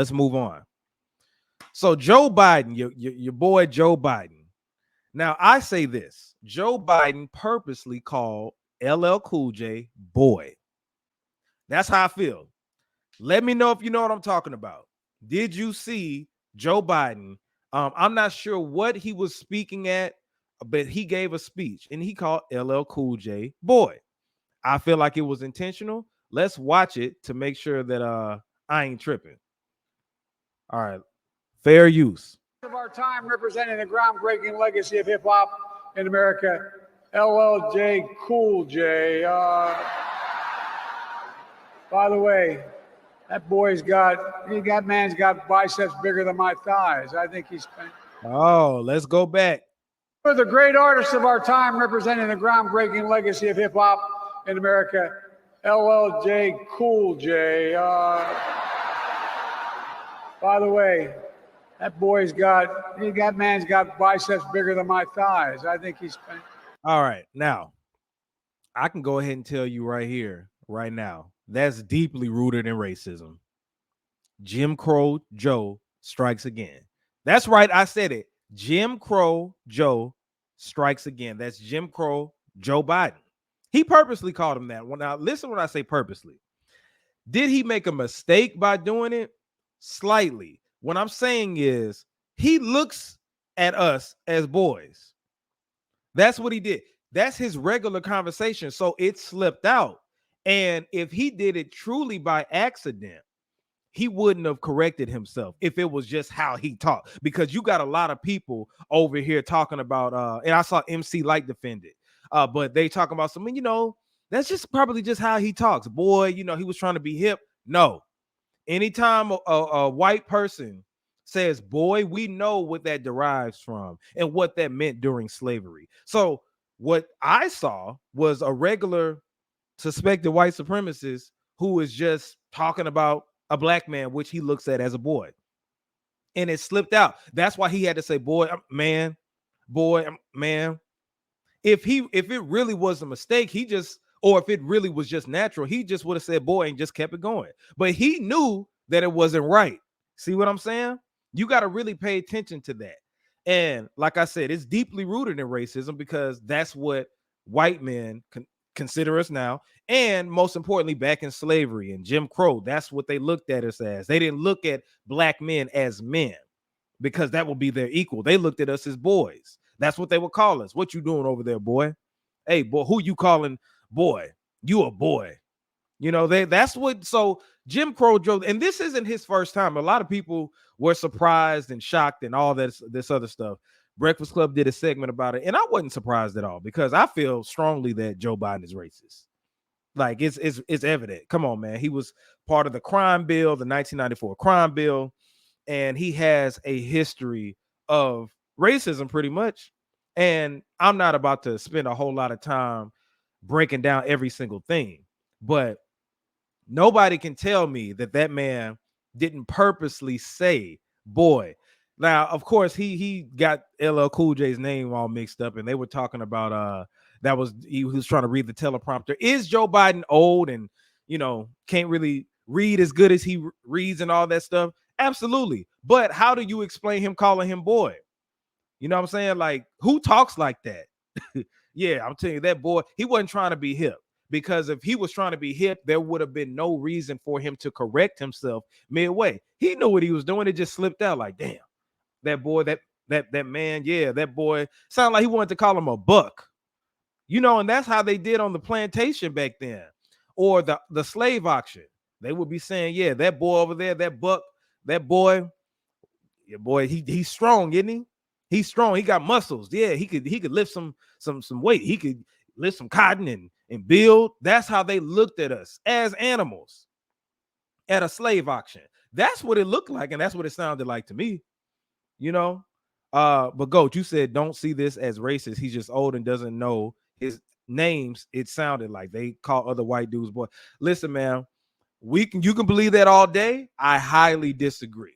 Let's move on. So Joe Biden, your boy Joe Biden. Now I say this: Joe Biden purposely called LL Cool J boy. That's how I feel. Let me know if you know what I'm talking about. Did you see Joe Biden? I'm not sure what he was speaking at, but he gave a speech and he called LL Cool J boy. I feel like it was intentional. Let's watch it to make sure that I ain't tripping. All right, fair use. Of our time, representing the groundbreaking legacy of hip hop in America, LL Cool J. By the way, that man's got biceps bigger than my thighs. I think he's. Oh, let's go back. For the great artists of our time, representing the groundbreaking legacy of hip hop in America, LL Cool J. By the way, that man's got biceps bigger than my thighs. I think he's. All right, now I can go ahead and tell you right here, right now, that's deeply rooted in racism. Jim Crow Joe strikes again. That's right, I said it. Jim Crow Joe strikes again. That's Jim Crow Joe Biden. He purposely called him that. Now, listen when I say purposely. Did he make a mistake by doing it? Slightly. What I'm saying is he looks at us as boys. That's what he did. That's his regular conversation. So it slipped out. And if he did it truly by accident, he wouldn't have corrected himself if it was just how he talked. Because you got a lot of people over here talking about, and I saw MC Light defend it, but they talking about something, that's just probably just how he talks. Boy, he was trying to be hip. No. Anytime a white person says boy, we know what that derives from and what that meant during slavery. So what I saw was a regular suspected white supremacist who is just talking about a black man, which he looks at as a boy. And it slipped out. That's why he had to say boy, man, boy, man. If it really was a mistake, or if it really was just natural, he just would have said boy and just kept it going. But he knew that it wasn't right. See what I'm saying? You got to really pay attention to that. And like I said, it's deeply rooted in racism because that's what white men consider us now. And most importantly, back in slavery and Jim Crow, that's what they looked at us as. They didn't look at black men as men because that would be their equal. They looked at us as boys. That's what they would call us. What you doing over there, boy? Hey, boy, who you calling boy? You a boy. That's what. So Jim Crow drove, and this isn't his first time. A lot of people were surprised and shocked and all this other stuff. Breakfast Club did a segment about it, and I wasn't surprised at all because I feel strongly that Joe Biden is racist. Like it's evident. Come on, man. He was part of the crime bill, the 1994 crime bill, and he has a history of racism pretty much. And I'm not about to spend a whole lot of time breaking down every single thing, but nobody can tell me that man didn't purposely say boy. Now, of course, he got LL Cool J's name all mixed up, and they were talking about he was trying to read the teleprompter. Is Joe Biden old and can't really read as good as he reads and all that stuff? Absolutely. But how do you explain him calling him boy? You know what I'm saying? Like, who talks like that? Yeah, I'm telling you, that boy, he wasn't trying to be hip. Because if he was trying to be hip, there would have been no reason for him to correct himself midway. He knew what he was doing. It just slipped out like, damn, that boy, that man, yeah, that boy sounded like he wanted to call him a buck. And that's how they did on the plantation back then. Or the slave auction. They would be saying, yeah, that boy over there, that buck, that boy, yeah, boy, he's strong, isn't he? He's strong. He got muscles. Yeah, he could lift some weight. He could lift some cotton and build. That's how they looked at us as animals at a slave auction. That's what it looked like, and that's what it sounded like to me. But Goat, you said don't see this as racist. He's just old and doesn't know his names. It sounded like they call other white dudes boy. Listen, man, you can believe that all day. I highly disagree.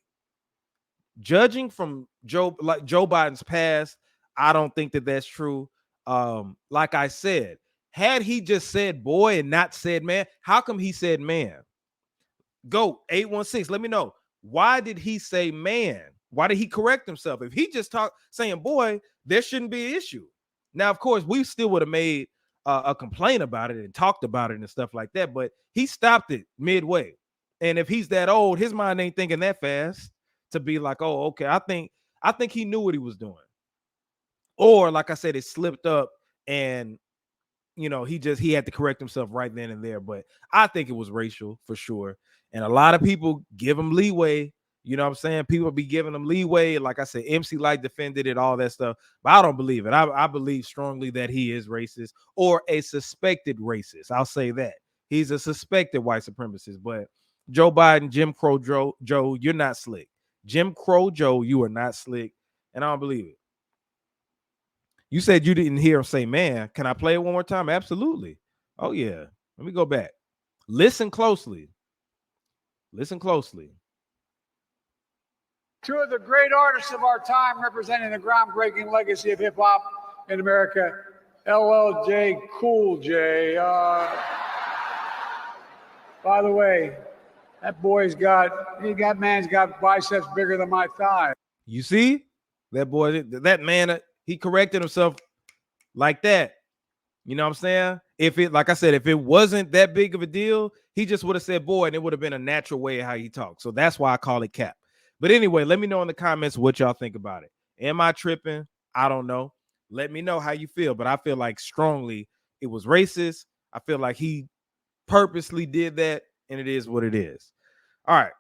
Judging from Joe Biden's past, I don't think that that's true. Like I said, had he just said boy and not said man, how come he said man? Go 816. Let me know. Why did he say man? Why did he correct himself? If he just talked saying boy, there shouldn't be an issue. Now, of course, we still would have made a complaint about it and talked about it and stuff like that, but he stopped it midway. And if he's that old, his mind ain't thinking that fast to be like, oh, okay, I think he knew what he was doing. Or like I said, it slipped up and he had to correct himself right then and there. But I think it was racial for sure. And a lot of people give him leeway. You know what I'm saying? People be giving him leeway. Like I said, MC Light defended it, all that stuff. But I don't believe it. I believe strongly that he is racist or a suspected racist. I'll say that. He's a suspected white supremacist. But Joe Biden, Jim Crow Joe, you're not slick. Jim Crow Joe, you are not slick. And I don't believe it. You said you didn't hear him say man. Can I play it one more time? Absolutely. Oh, yeah. Let me go back. Listen closely. Listen closely. Two of the great artists of our time representing the groundbreaking legacy of hip hop in America, LL Cool J. By the way, that man's got biceps bigger than my thigh. You see? That boy, that man, he corrected himself like that. You know what I'm saying? Like I said, if it wasn't that big of a deal, he just would have said boy, and it would have been a natural way of how he talks. So that's why I call it cap. But anyway, let me know in the comments what y'all think about it. Am I tripping? I don't know. Let me know how you feel. But I feel like strongly it was racist. I feel like he purposely did that, and it is what it is. All right.